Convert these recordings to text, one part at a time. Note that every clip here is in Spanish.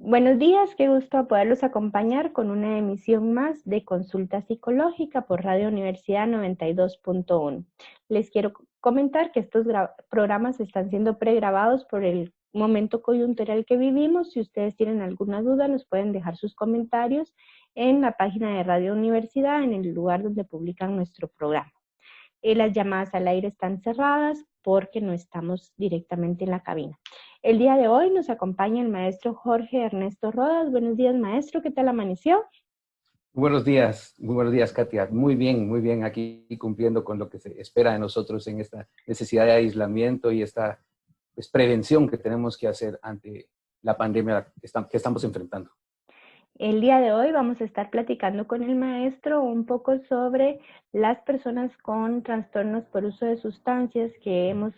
Buenos días, qué gusto poderlos acompañar con una emisión más de Consulta Psicológica por Radio Universidad 92.1. Les quiero comentar que estos programas están siendo pregrabados por el momento coyuntural que vivimos. Si ustedes tienen alguna duda, nos pueden dejar sus comentarios en la página de Radio Universidad, en el lugar donde publican nuestro programa. Las llamadas al aire están cerradas porque no estamos directamente en la cabina. El día de hoy nos acompaña el maestro Jorge Ernesto Rodas. Buenos días, maestro. ¿Qué tal amaneció? Muy buenos días, Katia. Muy bien, aquí cumpliendo con lo que se espera de nosotros en esta necesidad de aislamiento y esta prevención que tenemos que hacer ante la pandemia que estamos enfrentando. El día de hoy vamos a estar platicando con el maestro un poco sobre las personas con trastornos por uso de sustancias que hemos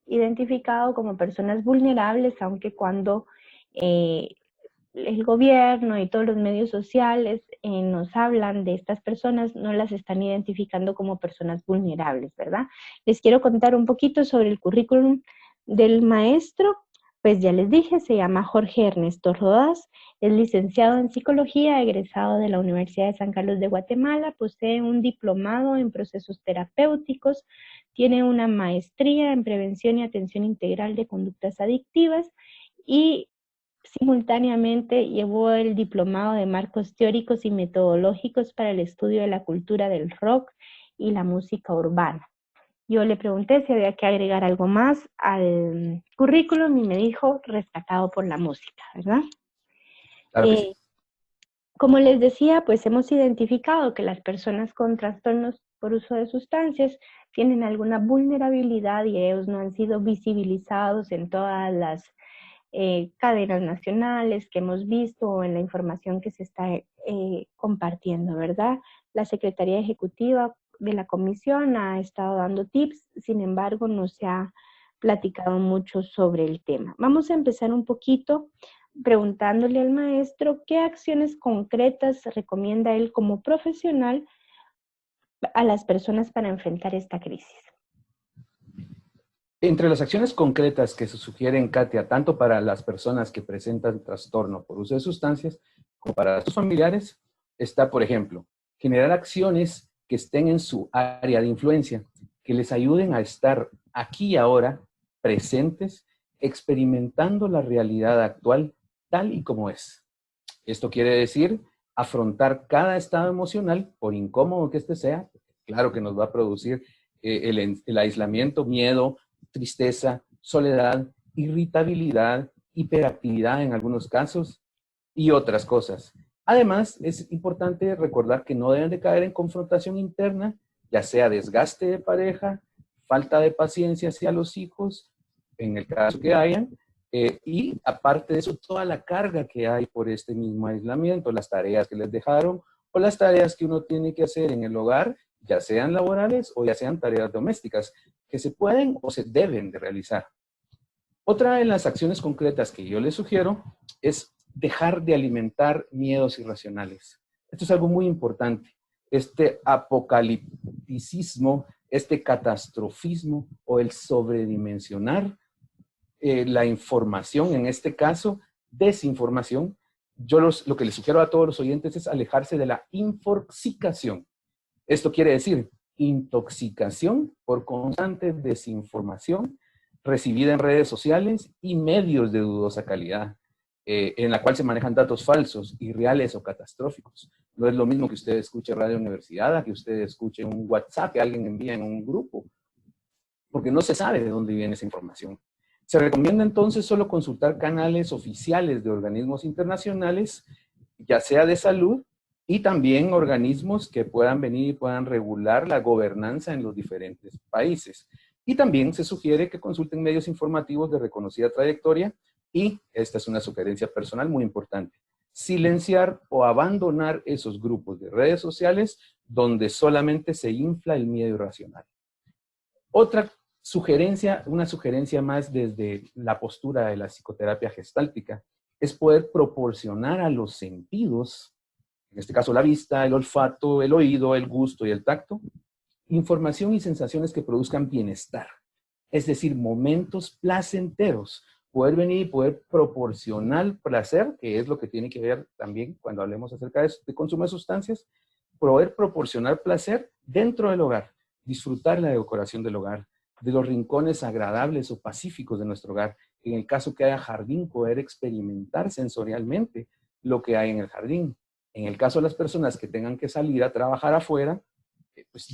identificado como personas vulnerables, aunque cuando el gobierno y todos los medios sociales nos hablan de estas personas, no las están identificando como personas vulnerables, ¿verdad? Les quiero contar un poquito sobre el currículum del maestro. Pues ya les dije, se llama Jorge Ernesto Rodas, es licenciado en psicología, egresado de la Universidad de San Carlos de Guatemala, posee un diplomado en procesos terapéuticos, tiene una maestría en prevención y atención integral de conductas adictivas y simultáneamente llevó el diplomado de marcos teóricos y metodológicos para el estudio de la cultura del rock y la música urbana. Yo le pregunté si había que agregar algo más al currículum y me dijo rescatado por la música, ¿verdad? Claro que sí. Como les decía, pues hemos identificado que las personas con trastornos por uso de sustancias tienen alguna vulnerabilidad y ellos no han sido visibilizados en todas las cadenas nacionales que hemos visto o en la información que se está compartiendo, ¿verdad? La Secretaría Ejecutiva de la Comisión ha estado dando tips, sin embargo, no se ha platicado mucho sobre el tema. Vamos a empezar un poquito preguntándole al maestro qué acciones concretas recomienda él como profesional a las personas para enfrentar esta crisis. Entre las acciones concretas que se sugieren, Katia, tanto para las personas que presentan trastorno por uso de sustancias como para sus familiares, está, por ejemplo, generar acciones que estén en su área de influencia, que les ayuden a estar aquí y ahora presentes, experimentando la realidad actual tal y como es. Esto quiere decir afrontar cada estado emocional, por incómodo que este sea, claro que nos va a producir el aislamiento, miedo, tristeza, soledad, irritabilidad, hiperactividad en algunos casos y otras cosas. Además, es importante recordar que no deben de caer en confrontación interna, ya sea desgaste de pareja, falta de paciencia hacia los hijos, en el caso que hayan, y aparte de eso, toda la carga que hay por este mismo aislamiento, las tareas que les dejaron o las tareas que uno tiene que hacer en el hogar, ya sean laborales o ya sean tareas domésticas, que se pueden o se deben de realizar. Otra de las acciones concretas que yo les sugiero es dejar de alimentar miedos irracionales. Esto es algo muy importante. Este apocalipticismo, este catastrofismo o el sobredimensionar la información, en este caso, desinformación. Lo que les sugiero a todos los oyentes es alejarse de la infoxicación. Esto quiere decir intoxicación por constante desinformación recibida en redes sociales y medios de dudosa calidad, en la cual se manejan datos falsos, irreales o catastróficos. No es lo mismo que usted escuche Radio Universidad, a que usted escuche un WhatsApp que alguien envía en un grupo, porque no se sabe de dónde viene esa información. Se recomienda entonces solo consultar canales oficiales de organismos internacionales, ya sea de salud, y también organismos que puedan venir y puedan regular la gobernanza en los diferentes países. Y también se sugiere que consulten medios informativos de reconocida trayectoria y, esta es una sugerencia personal muy importante, silenciar o abandonar esos grupos de redes sociales donde solamente se infla el miedo irracional. Otra sugerencia, una sugerencia más desde la postura de la psicoterapia gestáltica, es poder proporcionar a los sentidos, en este caso la vista, el olfato, el oído, el gusto y el tacto, información y sensaciones que produzcan bienestar. Es decir, momentos placenteros, poder venir y poder proporcionar placer, que es lo que tiene que ver también cuando hablemos acerca de consumo de sustancias, poder proporcionar placer dentro del hogar, disfrutar la decoración del hogar, de los rincones agradables o pacíficos de nuestro hogar. En el caso que haya jardín, poder experimentar sensorialmente lo que hay en el jardín. En el caso de las personas que tengan que salir a trabajar afuera, pues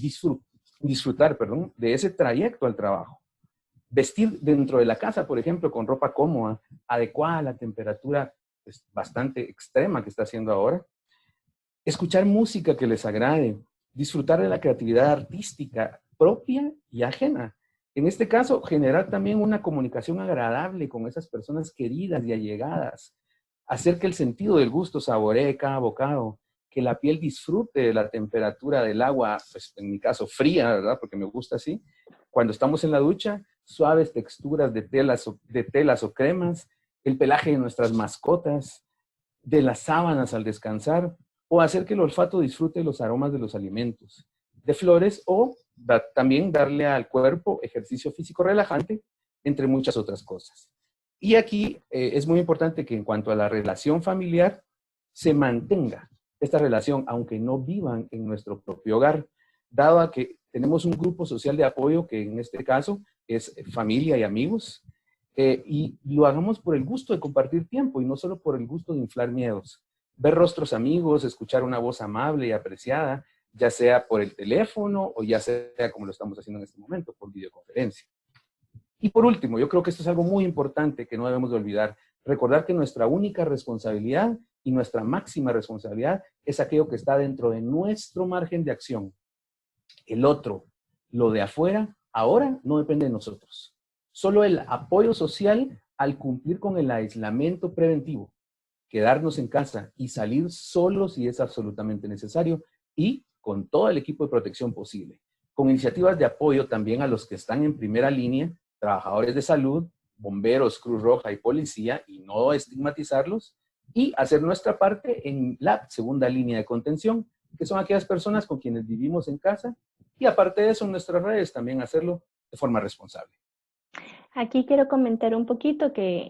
disfrutar, perdón, de ese trayecto al trabajo. Vestir dentro de la casa, por ejemplo, con ropa cómoda, adecuada a la temperatura pues, bastante extrema que está haciendo ahora. Escuchar música que les agrade, disfrutar de la creatividad artística propia y ajena. En este caso, generar también una comunicación agradable con esas personas queridas y allegadas. Hacer que el sentido del gusto saboree cada bocado, que la piel disfrute de la temperatura del agua, pues en mi caso fría, ¿verdad? Porque me gusta así. Cuando estamos en la ducha, suaves texturas de telas o cremas, el pelaje de nuestras mascotas, de las sábanas al descansar, o hacer que el olfato disfrute los aromas de los alimentos, de flores, o también darle al cuerpo ejercicio físico relajante, entre muchas otras cosas. Y aquí es muy importante que en cuanto a la relación familiar, se mantenga esta relación, aunque no vivan en nuestro propio hogar, dado a que tenemos un grupo social de apoyo que en este caso es familia y amigos, y lo hagamos por el gusto de compartir tiempo y no solo por el gusto de inflar miedos. Ver rostros amigos, escuchar una voz amable y apreciada, ya sea por el teléfono o ya sea como lo estamos haciendo en este momento, por videoconferencia. Y por último, yo creo que esto es algo muy importante que no debemos de olvidar. Recordar que nuestra única responsabilidad y nuestra máxima responsabilidad es aquello que está dentro de nuestro margen de acción. El otro, lo de afuera, ahora no depende de nosotros. Solo el apoyo social al cumplir con el aislamiento preventivo, quedarnos en casa y salir solo si es absolutamente necesario y con todo el equipo de protección posible. Con iniciativas de apoyo también a los que están en primera línea, trabajadores de salud, bomberos, Cruz Roja y policía, y no estigmatizarlos, y hacer nuestra parte en la segunda línea de contención, que son aquellas personas con quienes vivimos en casa, y aparte de eso, en nuestras redes también hacerlo de forma responsable. Aquí quiero comentar un poquito que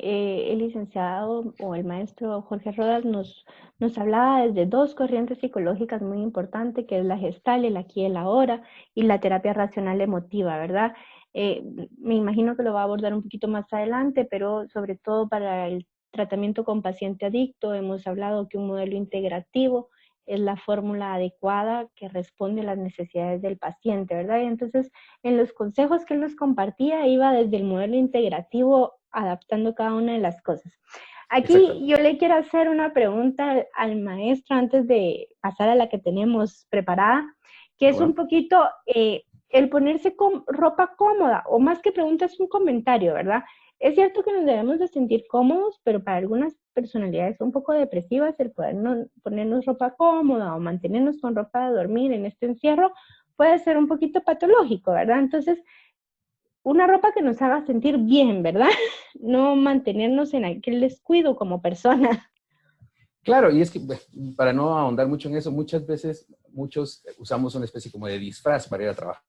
el licenciado o el maestro Jorge Rodas nos hablaba desde dos corrientes psicológicas muy importantes, que es la Gestalt, el aquí y el ahora, y la terapia racional emotiva, ¿verdad? Me imagino que lo va a abordar un poquito más adelante, pero sobre todo para el tratamiento con paciente adicto, hemos hablado que un modelo integrativo es la fórmula adecuada que responde a las necesidades del paciente, ¿verdad? Y entonces, en los consejos que él nos compartía, iba desde el modelo integrativo adaptando cada una de las cosas. Aquí yo le quiero hacer una pregunta al maestro antes de pasar a la que tenemos preparada, que es un poquito el ponerse con ropa cómoda, o más que pregunta es un comentario, ¿verdad? Es cierto que nos debemos de sentir cómodos, pero para algunas personalidades un poco depresivas, el ponernos ropa cómoda o mantenernos con ropa de dormir en este encierro puede ser un poquito patológico, ¿verdad? Entonces, una ropa que nos haga sentir bien, ¿verdad? No mantenernos en aquel descuido como persona. Claro, y es que para no ahondar mucho en eso, muchas veces muchos usamos una especie como de disfraz para ir a trabajar.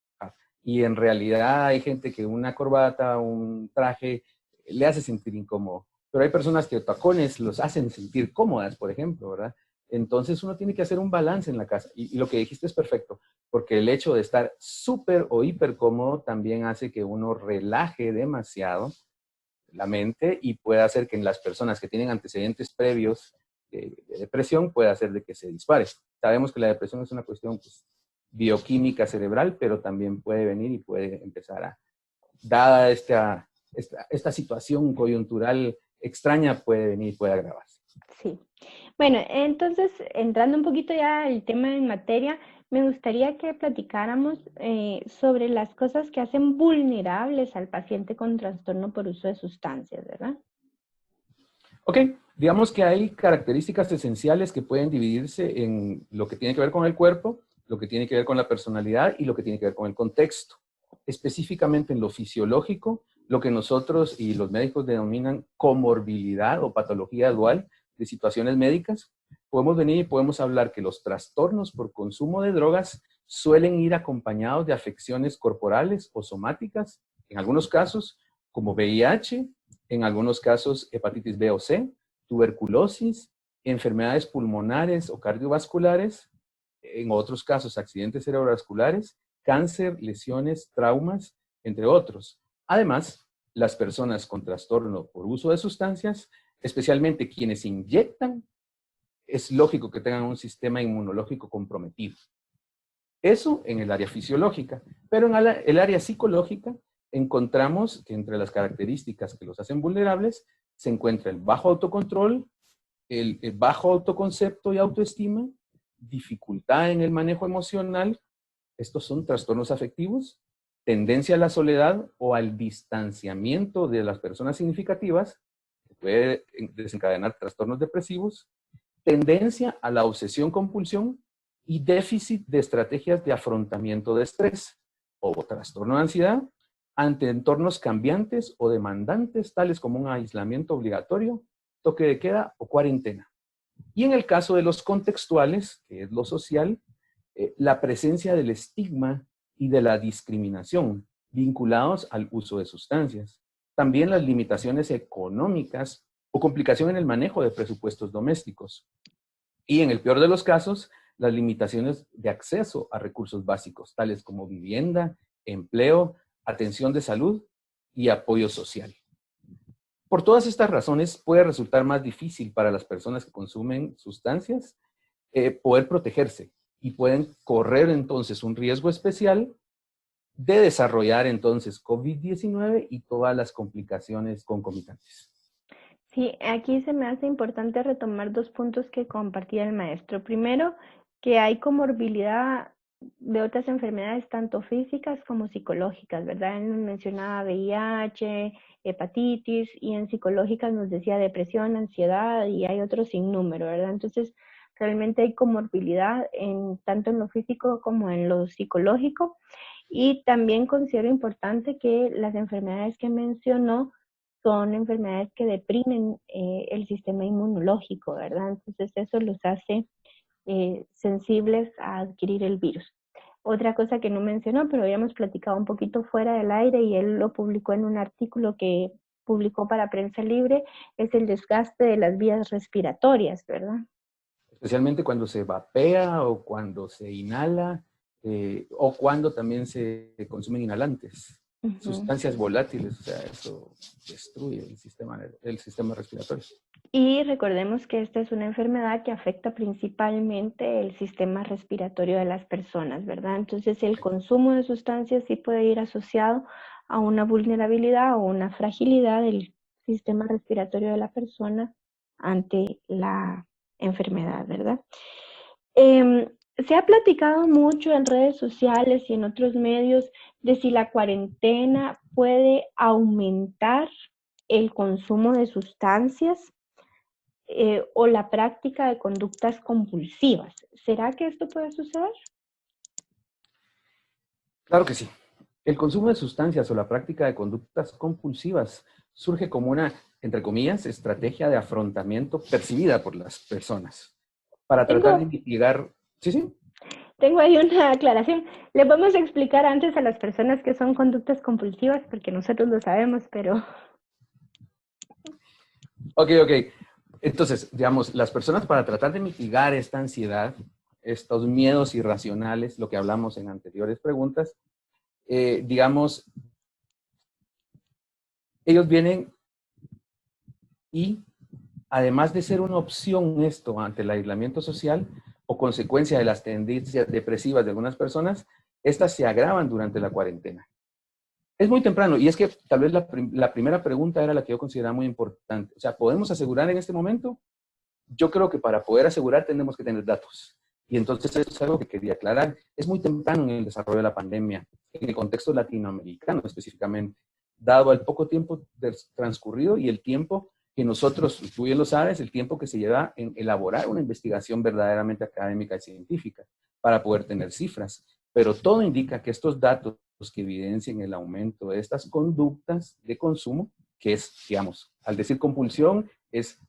Y en realidad hay gente que una corbata, un traje, le hace sentir incómodo. Pero hay personas que tacones los hacen sentir cómodas, por ejemplo, ¿verdad? Entonces uno tiene que hacer un balance en la casa. Y lo que dijiste es perfecto, porque el hecho de estar súper o hiper cómodo también hace que uno relaje demasiado la mente y puede hacer que en las personas que tienen antecedentes previos de depresión pueda hacer de que se dispare. Sabemos que la depresión es una cuestión pues, bioquímica cerebral, pero también puede venir y puede empezar a, dada esta situación coyuntural extraña, puede venir y puede agravarse. Sí. Bueno, entonces, entrando un poquito ya al tema en materia, me gustaría que platicáramos sobre las cosas que hacen vulnerables al paciente con trastorno por uso de sustancias, ¿verdad? Ok, digamos que hay características esenciales que pueden dividirse en lo que tiene que ver con el cuerpo, lo que tiene que ver con la personalidad y lo que tiene que ver con el contexto. Específicamente en lo fisiológico, lo que nosotros y los médicos denominan comorbilidad o patología dual de situaciones médicas, podemos venir y podemos hablar que los trastornos por consumo de drogas suelen ir acompañados de afecciones corporales o somáticas, en algunos casos como VIH, en algunos casos hepatitis B o C, tuberculosis, enfermedades pulmonares o cardiovasculares, en otros casos accidentes cerebrovasculares, cáncer, lesiones, traumas, entre otros. Además, las personas con trastorno por uso de sustancias, especialmente quienes inyectan, es lógico que tengan un sistema inmunológico comprometido. Eso en el área fisiológica, pero en el área psicológica encontramos que entre las características que los hacen vulnerables se encuentra el bajo autocontrol, el bajo autoconcepto y autoestima, dificultad en el manejo emocional, estos son trastornos afectivos, tendencia a la soledad o al distanciamiento de las personas significativas, que puede desencadenar trastornos depresivos, tendencia a la obsesión-compulsión y déficit de estrategias de afrontamiento de estrés o trastorno de ansiedad ante entornos cambiantes o demandantes, tales como un aislamiento obligatorio, toque de queda o cuarentena. Y en el caso de los contextuales, que es lo social, la presencia del estigma y de la discriminación vinculados al uso de sustancias. También las limitaciones económicas o complicación en el manejo de presupuestos domésticos. Y en el peor de los casos, las limitaciones de acceso a recursos básicos, tales como vivienda, empleo, atención de salud y apoyo social. Por todas estas razones, puede resultar más difícil para las personas que consumen sustancias poder protegerse y pueden correr entonces un riesgo especial de desarrollar entonces COVID-19 y todas las complicaciones concomitantes. Sí, aquí se me hace importante retomar dos puntos que compartía el maestro. Primero, que hay comorbilidad de otras enfermedades, tanto físicas como psicológicas, ¿verdad? Él nos mencionaba VIH, hepatitis, y en psicológicas nos decía depresión, ansiedad, y hay otros sin número, ¿verdad? Entonces, realmente hay comorbilidad tanto en lo físico como en lo psicológico. Y también considero importante que las enfermedades que mencionó son enfermedades que deprimen el sistema inmunológico, ¿verdad? Entonces eso los hace sensibles a adquirir el virus. Otra cosa que no mencionó, pero habíamos platicado un poquito fuera del aire y él lo publicó en un artículo que publicó para Prensa Libre, es el desgaste de las vías respiratorias, ¿verdad? Especialmente cuando se vapea o cuando se inhala o cuando también se consumen inhalantes. Sustancias volátiles, o sea, eso destruye el sistema respiratorio. Y recordemos que esta es una enfermedad que afecta principalmente el sistema respiratorio de las personas, ¿verdad? Entonces el consumo de sustancias sí puede ir asociado a una vulnerabilidad o una fragilidad del sistema respiratorio de la persona ante la enfermedad, ¿verdad? Se ha platicado mucho en redes sociales y en otros medios de si la cuarentena puede aumentar el consumo de sustancias o la práctica de conductas compulsivas. ¿Será que esto puede suceder? Claro que sí. El consumo de sustancias o la práctica de conductas compulsivas surge como una, entre comillas, estrategia de afrontamiento percibida por las personas para tratar de mitigar. Sí, sí. Tengo ahí una aclaración. Le vamos a explicar antes a las personas que son conductas compulsivas, porque nosotros lo sabemos, pero... Ok. Entonces, digamos, las personas para tratar de mitigar esta ansiedad, estos miedos irracionales, lo que hablamos en anteriores preguntas, digamos, ellos vienen y, además de ser una opción esto ante el aislamiento social o consecuencia de las tendencias depresivas de algunas personas, estas se agravan durante la cuarentena. Es muy temprano, y es que tal vez la primera pregunta era la que yo consideraba muy importante. O sea, ¿podemos asegurar en este momento? Yo creo que para poder asegurar tenemos que tener datos. Y entonces eso es algo que quería aclarar. Es muy temprano en el desarrollo de la pandemia, en el contexto latinoamericano específicamente, dado el poco tiempo transcurrido y el tiempo que nosotros, tú bien lo sabes, el tiempo que se lleva en elaborar una investigación verdaderamente académica y científica para poder tener cifras. Pero todo indica que estos datos que evidencian el aumento de estas conductas de consumo, que es, digamos, al decir compulsión, es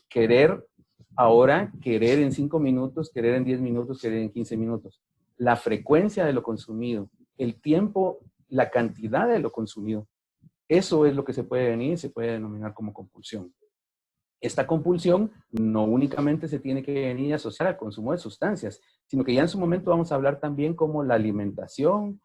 querer ahora, querer en 5 minutos, querer en 10 minutos, querer en 15 minutos. La frecuencia de lo consumido, el tiempo, la cantidad de lo consumido, Eso es lo que se puede venir, se puede denominar como compulsión. Esta compulsión no únicamente se tiene que venir asociada al consumo de sustancias, sino que ya en su momento vamos a hablar también como la alimentación,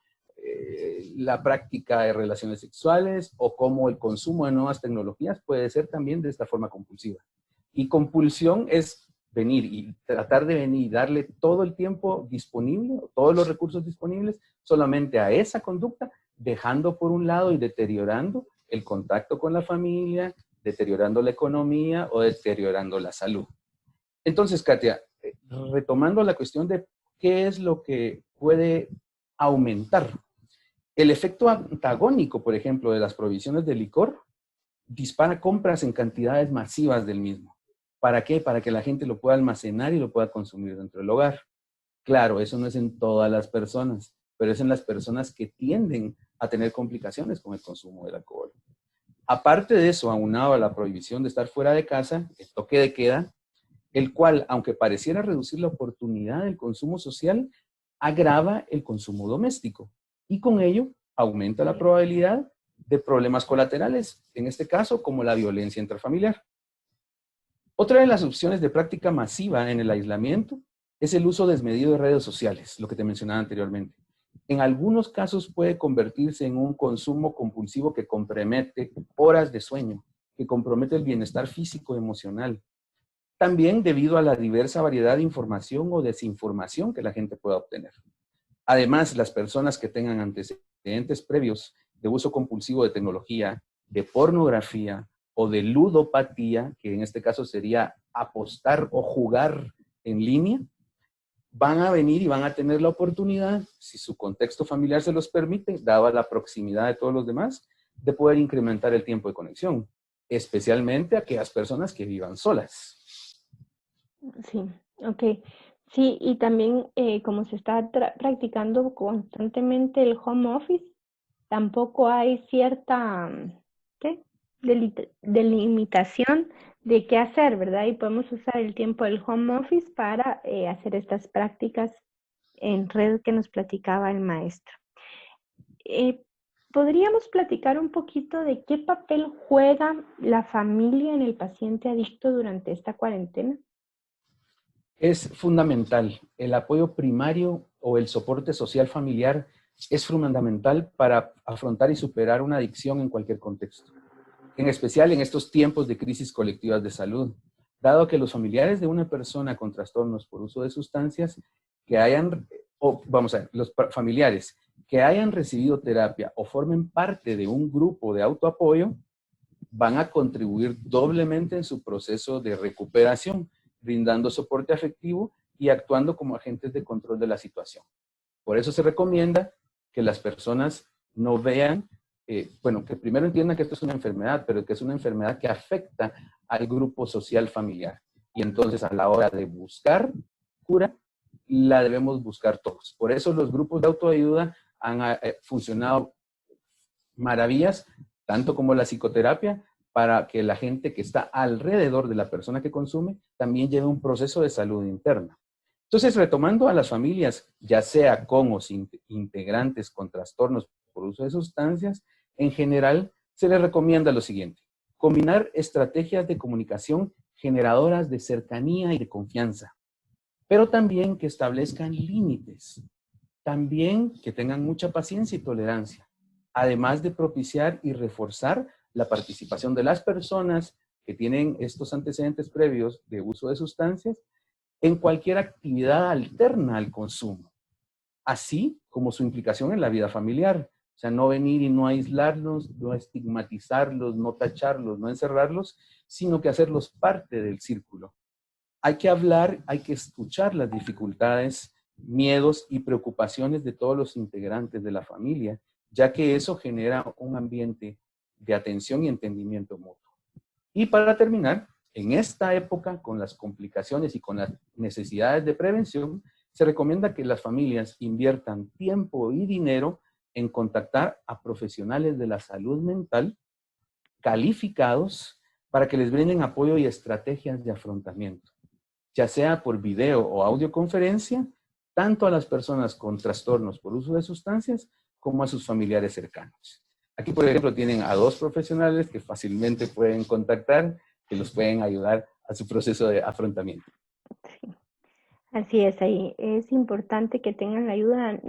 la práctica de relaciones sexuales o como el consumo de nuevas tecnologías puede ser también de esta forma compulsiva. Y compulsión es venir y tratar de venir y darle todo el tiempo disponible, todos los recursos disponibles solamente a esa conducta, dejando por un lado y deteriorando el contacto con la familia, deteriorando la economía o deteriorando la salud. Entonces, Katia, retomando la cuestión de qué es lo que puede aumentar. El efecto antagónico, por ejemplo, de las prohibiciones de licor, dispara compras en cantidades masivas del mismo. ¿Para qué? Para que la gente lo pueda almacenar y lo pueda consumir dentro del hogar. Claro, eso no es en todas las personas, pero es en las personas que tienden a tener complicaciones con el consumo del alcohol. Aparte de eso, aunado a la prohibición de estar fuera de casa, el toque de queda, el cual, aunque pareciera reducir la oportunidad del consumo social, agrava el consumo doméstico y con ello aumenta la probabilidad de problemas colaterales, en este caso como la violencia intrafamiliar. Otra de las opciones de práctica masiva en el aislamiento es el uso desmedido de redes sociales, lo que te mencionaba anteriormente. En algunos casos puede convertirse en un consumo compulsivo que compromete horas de sueño, que compromete el bienestar físico y emocional. También debido a la diversa variedad de información o desinformación que la gente pueda obtener. Además, las personas que tengan antecedentes previos de uso compulsivo de tecnología, de pornografía o de ludopatía, que en este caso sería apostar o jugar en línea, van a venir y van a tener la oportunidad, si su contexto familiar se los permite, dada la proximidad de todos los demás, de poder incrementar el tiempo de conexión, especialmente aquellas personas que vivan solas. Sí, ok. Sí, y también como se está practicando constantemente el home office, tampoco hay cierta, ¿qué? Delimitación de qué hacer, ¿verdad? Y podemos usar el tiempo del home office para hacer estas prácticas en red que nos platicaba el maestro. Eh, ¿Podríamos platicar un poquito de qué papel juega la familia en el paciente adicto durante esta cuarentena? Es fundamental. El apoyo primario o el soporte social familiar es fundamental para afrontar y superar una adicción en cualquier contexto, en especial en estos tiempos de crisis colectivas de salud, dado que los familiares de una persona con trastornos por uso de sustancias que hayan, o vamos a ver, los familiares que hayan recibido terapia o formen parte de un grupo de autoapoyo, van a contribuir doblemente en su proceso de recuperación, brindando soporte afectivo y actuando como agentes de control de la situación. Por eso se recomienda que las personas no vean, bueno, que primero entiendan que esto es una enfermedad, pero que es una enfermedad que afecta al grupo social familiar. Y entonces a la hora de buscar cura, la debemos buscar todos. Por eso los grupos de autoayuda han funcionado maravillas, tanto como la psicoterapia, para que la gente que está alrededor de la persona que consume también lleve un proceso de salud interna. Entonces, retomando a las familias, ya sea con o sin integrantes con trastornos por uso de sustancias, en general se les recomienda lo siguiente: combinar estrategias de comunicación generadoras de cercanía y de confianza, pero también que establezcan límites, también que tengan mucha paciencia y tolerancia, además de propiciar y reforzar la participación de las personas que tienen estos antecedentes previos de uso de sustancias en cualquier actividad alterna al consumo, así como su implicación en la vida familiar. O sea, no venir y no aislarlos, no estigmatizarlos, no tacharlos, no encerrarlos, sino que hacerlos parte del círculo. Hay que hablar, hay que escuchar las dificultades, miedos y preocupaciones de todos los integrantes de la familia, ya que eso genera un ambiente de atención y entendimiento mutuo. Y para terminar, en esta época, con las complicaciones y con las necesidades de prevención, se recomienda que las familias inviertan tiempo y dinero en contactar a profesionales de la salud mental calificados para que les brinden apoyo y estrategias de afrontamiento, ya sea por video o audioconferencia, tanto a las personas con trastornos por uso de sustancias como a sus familiares cercanos. Aquí, por ejemplo, tienen a 2 profesionales que fácilmente pueden contactar, que los pueden ayudar a su proceso de afrontamiento. Sí. Así es, ahí es importante que tengan la ayuda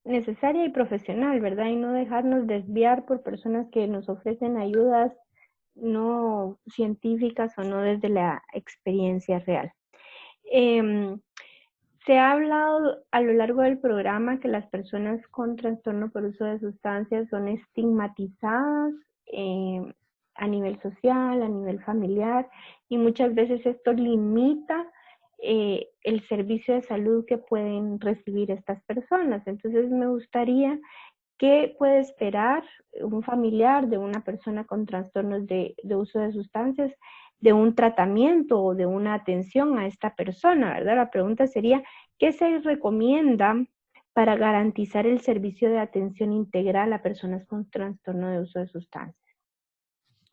necesaria y profesional, ¿verdad? Y no dejarnos desviar por personas que nos ofrecen ayudas no científicas o no desde la experiencia real. Se ha hablado a lo largo del programa que las personas con trastorno por uso de sustancias son estigmatizadas a nivel social, a nivel familiar, y muchas veces esto limita el servicio de salud que pueden recibir estas personas. Entonces me gustaría, ¿qué puede esperar un familiar de una persona con trastornos de uso de sustancias, de un tratamiento o de una atención a esta persona, ¿verdad? La pregunta sería, ¿qué se recomienda para garantizar el servicio de atención integral a personas con trastorno de uso de sustancias?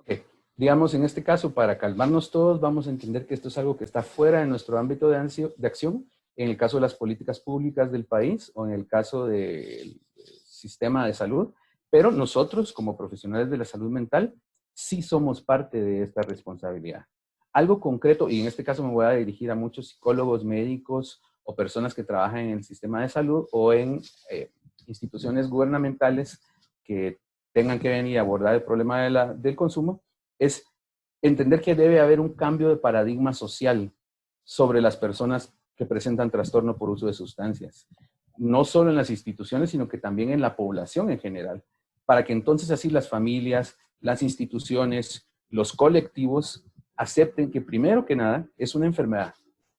Okay. Digamos, en este caso, para calmarnos todos, vamos a entender que esto es algo que está fuera de nuestro ámbito de acción, en el caso de las políticas públicas del país o en el caso del sistema de salud, pero nosotros, como profesionales de la salud mental, sí somos parte de esta responsabilidad. Algo concreto, y en este caso me voy a dirigir a muchos psicólogos, médicos o personas que trabajan en el sistema de salud o en instituciones gubernamentales que tengan que venir a abordar el problema del consumo, es entender que debe haber un cambio de paradigma social sobre las personas que presentan trastorno por uso de sustancias. No solo en las instituciones, sino que también en la población en general, para que entonces así las familias, las instituciones, los colectivos acepten que primero que nada es una enfermedad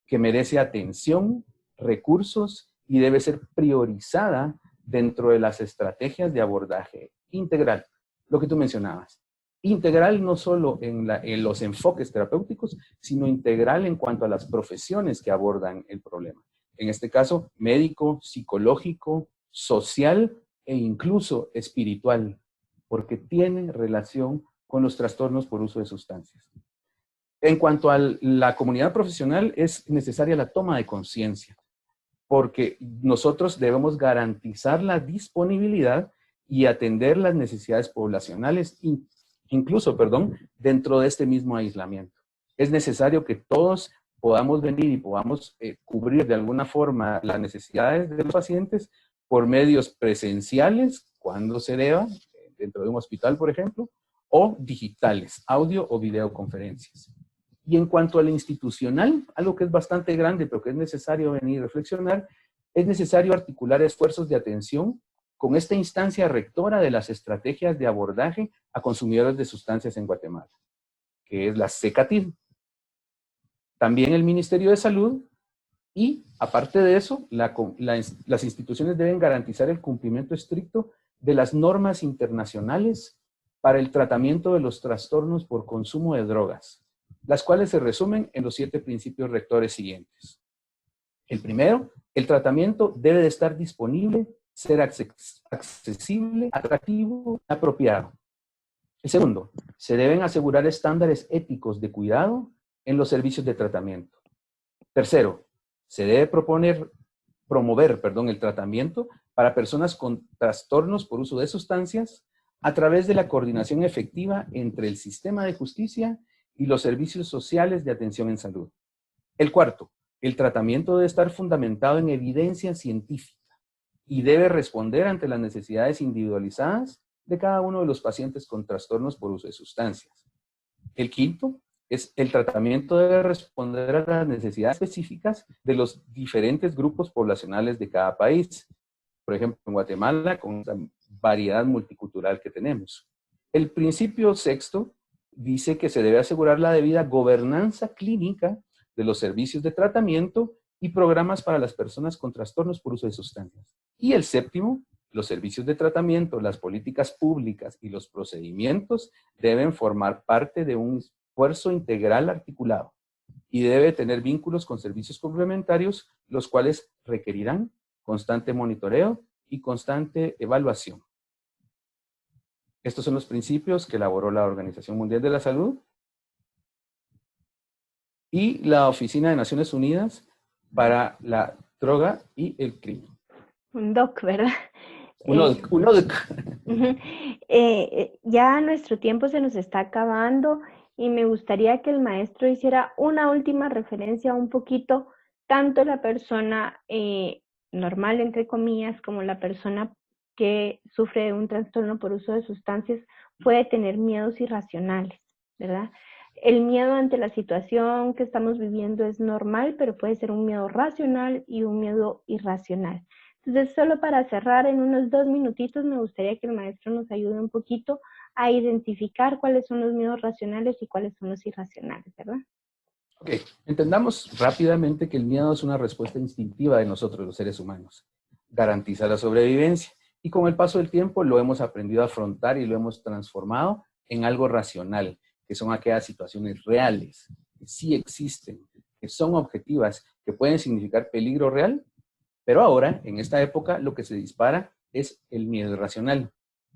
que merece atención, recursos y debe ser priorizada dentro de las estrategias de abordaje integral. Lo que tú mencionabas. Integral no solo en los enfoques terapéuticos, sino integral en cuanto a las profesiones que abordan el problema. En este caso, médico, psicológico, social e incluso espiritual, porque tiene relación con los trastornos por uso de sustancias. En cuanto a la comunidad profesional, es necesaria la toma de conciencia, porque nosotros debemos garantizar la disponibilidad y atender las necesidades poblacionales, incluso, dentro de este mismo aislamiento. Es necesario que todos podamos venir y podamos cubrir de alguna forma las necesidades de los pacientes por medios presenciales, cuando se deba, dentro de un hospital, por ejemplo, o digitales, audio o videoconferencias. Y en cuanto a lo institucional, algo que es bastante grande, pero que es necesario venir a reflexionar, es necesario articular esfuerzos de atención con esta instancia rectora de las estrategias de abordaje a consumidores de sustancias en Guatemala, que es la CECATID. También el Ministerio de Salud y, aparte de eso, las instituciones deben garantizar el cumplimiento estricto de las normas internacionales para el tratamiento de los trastornos por consumo de drogas, las cuales se resumen en los 7 principios rectores siguientes. El primero, el tratamiento debe de estar disponible, ser accesible, atractivo, apropiado. El segundo, se deben asegurar estándares éticos de cuidado en los servicios de tratamiento. Tercero, se debe promover el tratamiento para personas con trastornos por uso de sustancias a través de la coordinación efectiva entre el sistema de justicia y los servicios sociales de atención en salud. El cuarto, el tratamiento debe estar fundamentado en evidencia científica y debe responder ante las necesidades individualizadas de cada uno de los pacientes con trastornos por uso de sustancias. El quinto, el tratamiento debe responder a las necesidades específicas de los diferentes grupos poblacionales de cada país. Por ejemplo, en Guatemala, con la variedad multicultural que tenemos. El principio sexto dice que se debe asegurar la debida gobernanza clínica de los servicios de tratamiento y programas para las personas con trastornos por uso de sustancias. Y el séptimo, los servicios de tratamiento, las políticas públicas y los procedimientos deben formar parte de un esfuerzo integral articulado y debe tener vínculos con servicios complementarios, los cuales requerirán constante monitoreo y constante evaluación. Estos son los principios que elaboró la Organización Mundial de la Salud y la Oficina de Naciones Unidas para la Droga y el Crimen. Un doc, ¿verdad? Uno de... Ya nuestro tiempo se nos está acabando y me gustaría que el maestro hiciera una última referencia un poquito, tanto la persona normal, entre comillas, como la persona que sufre de un trastorno por uso de sustancias puede tener miedos irracionales, ¿verdad? El miedo ante la situación que estamos viviendo es normal, pero puede ser un miedo racional y un miedo irracional. Entonces, solo para cerrar en unos 2 minutitos, me gustaría que el maestro nos ayude un poquito a identificar cuáles son los miedos racionales y cuáles son los irracionales, ¿verdad? Ok, entendamos rápidamente que el miedo es una respuesta instintiva de nosotros, los seres humanos. Garantiza la sobrevivencia y con el paso del tiempo lo hemos aprendido a afrontar y lo hemos transformado en algo racional, que son aquellas situaciones reales, que sí existen, que son objetivas, que pueden significar peligro real, pero ahora, en esta época, lo que se dispara es el miedo irracional.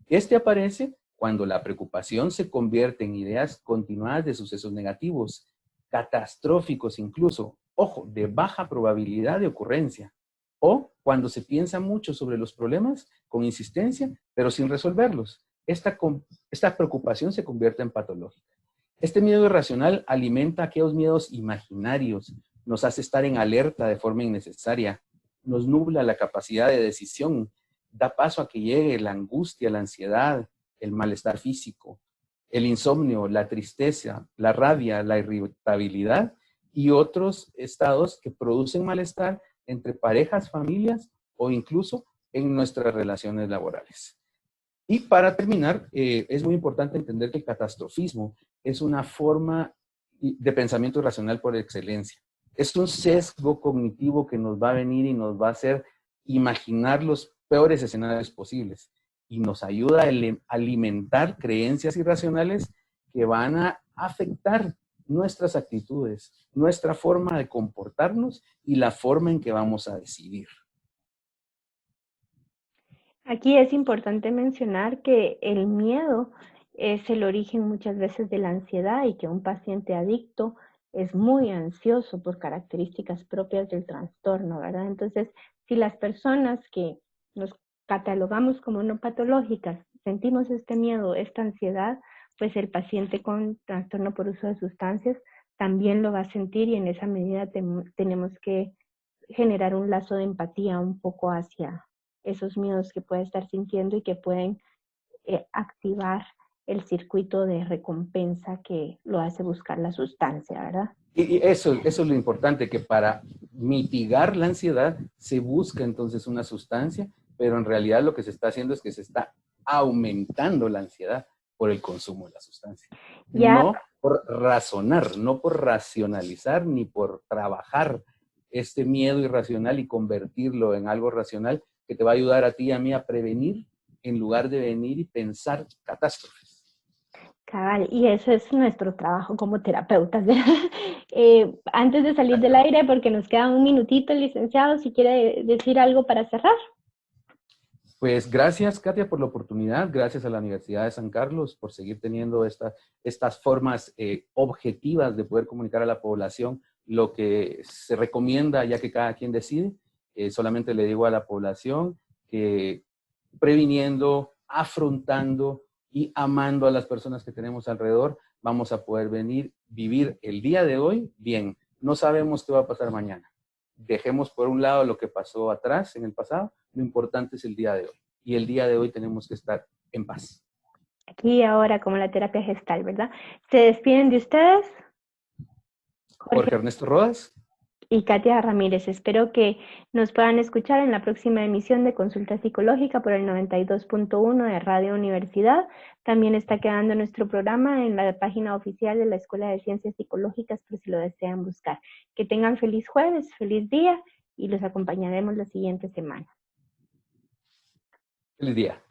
Este aparece cuando la preocupación se convierte en ideas continuadas de sucesos negativos, catastróficos incluso, ojo, de baja probabilidad de ocurrencia, o cuando se piensa mucho sobre los problemas con insistencia, pero sin resolverlos. Esta preocupación se convierte en patológica. Este miedo irracional alimenta aquellos miedos imaginarios, nos hace estar en alerta de forma innecesaria, nos nubla la capacidad de decisión, da paso a que llegue la angustia, la ansiedad, el malestar físico, el insomnio, la tristeza, la rabia, la irritabilidad y otros estados que producen malestar entre parejas, familias o incluso en nuestras relaciones laborales. Y para terminar, es muy importante entender que el catastrofismo es una forma de pensamiento irracional por excelencia. Es un sesgo cognitivo que nos va a venir y nos va a hacer imaginar los peores escenarios posibles y nos ayuda a alimentar creencias irracionales que van a afectar nuestras actitudes, nuestra forma de comportarnos y la forma en que vamos a decidir. Aquí es importante mencionar que el miedo es el origen muchas veces de la ansiedad y que un paciente adicto es muy ansioso por características propias del trastorno, ¿verdad? Entonces, si las personas que nos catalogamos como no patológicas sentimos este miedo, esta ansiedad, pues el paciente con trastorno por uso de sustancias también lo va a sentir y en esa medida tenemos que generar un lazo de empatía un poco hacia esos miedos que puede estar sintiendo y que pueden activar el circuito de recompensa que lo hace buscar la sustancia, ¿verdad? Y eso es lo importante, que para mitigar la ansiedad se busca entonces una sustancia, pero en realidad lo que se está haciendo es que se está aumentando la ansiedad por el consumo de la sustancia. Ya, No por razonar, no por racionalizar, ni por trabajar este miedo irracional y convertirlo en algo racional que te va a ayudar a ti y a mí a prevenir en lugar de venir y pensar catástrofes. cabal, y eso es nuestro trabajo como terapeutas, ¿verdad? Antes de salir del aire, porque nos queda un minutito, licenciado, si quiere decir algo para cerrar. Pues gracias, Katia, por la oportunidad. Gracias a la Universidad de San Carlos por seguir teniendo estas formas objetivas de poder comunicar a la población lo que se recomienda, ya que cada quien decide. Solamente le digo a la población que previniendo, afrontando y amando a las personas que tenemos alrededor, vamos a poder vivir el día de hoy bien. No sabemos qué va a pasar mañana. Dejemos por un lado lo que pasó atrás, en el pasado. Lo importante es el día de hoy. Y el día de hoy tenemos que estar en paz. Aquí y ahora, como la terapia gestal, ¿verdad? Se despiden de ustedes, Jorge Ernesto Rodas. Y Katia Ramírez. Espero que nos puedan escuchar en la próxima emisión de Consulta Psicológica por el 92.1 de Radio Universidad. También está quedando nuestro programa en la página oficial de la Escuela de Ciencias Psicológicas por si lo desean buscar. Que tengan feliz jueves, feliz día y los acompañaremos la siguiente semana. Feliz día.